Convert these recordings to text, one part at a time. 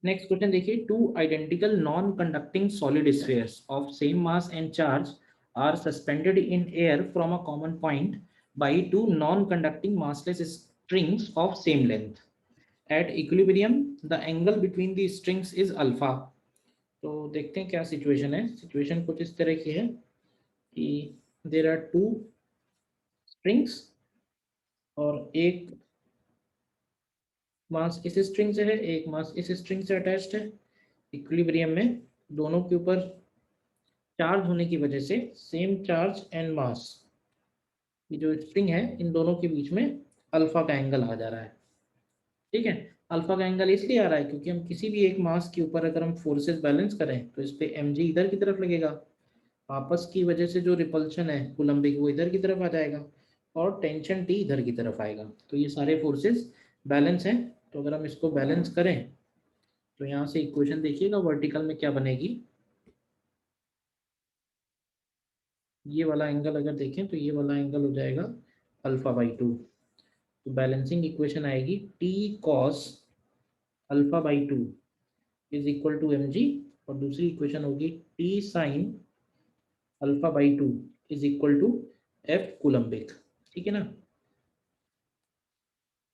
Next question देखिए, two identical non conducting solid spheres of same mass and charge are suspended in air from a common point by two non conducting massless strings of same length at equilibrium the angle between the strings is alpha. तो देखते हैं क्या situation है। Situation कुछ इस तरह की है कि देर आर टू स्ट्रिंग्स और एक मास इस स्ट्रिंग से है, एक मास इस स्ट्रिंग से अटैच्ड है। इक्विलिब्रियम में दोनों के ऊपर चार्ज होने की वजह से सेम चार्ज एंड मास, ये जो स्ट्रिंग है इन दोनों के बीच में अल्फा का एंगल आ जा रहा है। ठीक है, अल्फा का एंगल इसलिए आ रहा है क्योंकि हम किसी भी एक मास के ऊपर अगर हम फोर्सेस बैलेंस करें तो इस पे mg इधर की तरफ लगेगा, आपस की वजह से जो रिपल्शन है कूलम्बिक वो इधर की तरफ आ जाएगा और टेंशन T इधर की तरफ आएगा। तो ये सारे फोर्सेस बैलेंस हैं। तो अगर हम इसको बैलेंस करें तो यहाँ से इक्वेशन देखिएगा वर्टिकल में क्या बनेगी। ये वाला एंगल अगर देखें तो ये वाला एंगल हो जाएगा α/2। तो बैलेंसिंग इक्वेशन आएगी T cos α/2 is equal to mg, और दूसरी इक्वेशन होगी T sin α/2 is equal to F coulombic. ठीक है ना।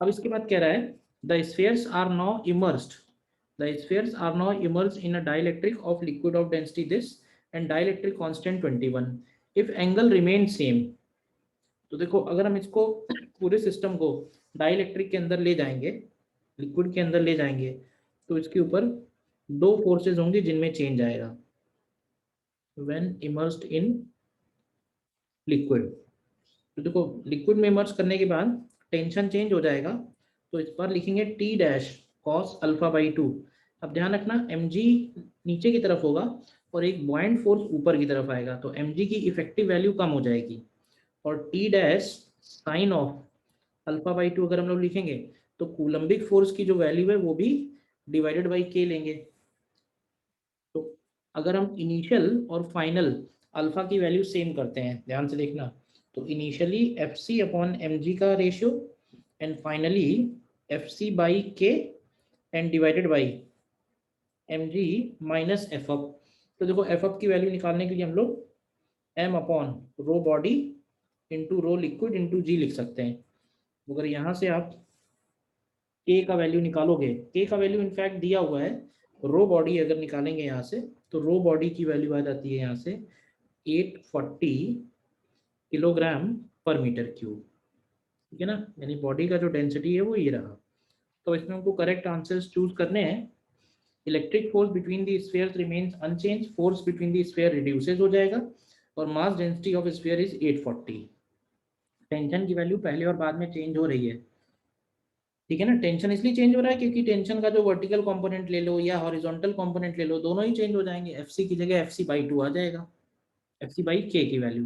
अब इसके बाद कह रहा है the spheres are now immersed, the spheres are now immersed in a dielectric of liquid of density this and dielectric constant 21 if angle remain same. तो देखो अगर हम इसको पूरे सिस्टम को डाइलेक्ट्रिक के अंदर ले जाएंगे, लिक्विड के अंदर ले जाएंगे, तो इसके ऊपर दो फोर्सेस होंगे जिनमें चेंज आएगा व्हेन इमर्स्ड इन लिक्विड। तो देखो लिक्विड में इमर्स करने के बाद टेंशन चेंज हो जाएगा, तो इस पर लिखेंगे टी डैश कॉस α/2। अब ध्यान रखना mg नीचे की तरफ होगा और एक बॉइंट फोर्स ऊपर की तरफ आएगा, तो mg की इफेक्टिव वैल्यू कम हो जाएगी और टी डैश साइन ऑफ α/2 अगर हम लोग लिखेंगे तो कूलम्बिक फोर्स की जो वैल्यू है वो भी डिवाइडेड बाई के लेंगे। तो अगर हम इनिशियल और फाइनल अल्फा की वैल्यू सेम करते हैं, ध्यान से देखना, तो इनिशियली FC अपॉन mg का ratio and finally FC by k and divided by mg minus f up. तो देखो एफ अप की वैल्यू निकालने के लिए हम लोग m upon rho body into rho liquid into g लिख सकते हैं। अगर यहाँ से आप k का वैल्यू निकालोगे, k का वैल्यू इनफैक्ट दिया हुआ है, रो बॉडी अगर निकालेंगे यहाँ से तो रो बॉडी की वैल्यू आ जाती है यहाँ से 840 किलोग्राम पर मीटर क्यूब। ठीक है ना, यानी बॉडी का जो डेंसिटी है वो ये रहा। तो इसमें हमको करेक्ट आंसर्स चूज करने हैं। Electric force between the spheres remains unchange, force between the sphere reduces हो जाएगा और mass density of sphere is 840। Tension की वैल्यू पहले और बाद में चेंज हो रही है। ठीक है ना, टेंशन इसलिए चेंज हो रहा है क्योंकि टेंशन का जो वर्टिकल कंपोनेंट ले लो या हॉरिजॉन्टल कंपोनेंट ले लो, दोनों ही चेंज हो जाएंगे। FC की जगह FC/2 आ जाएगा, FC/K की वैल्यू।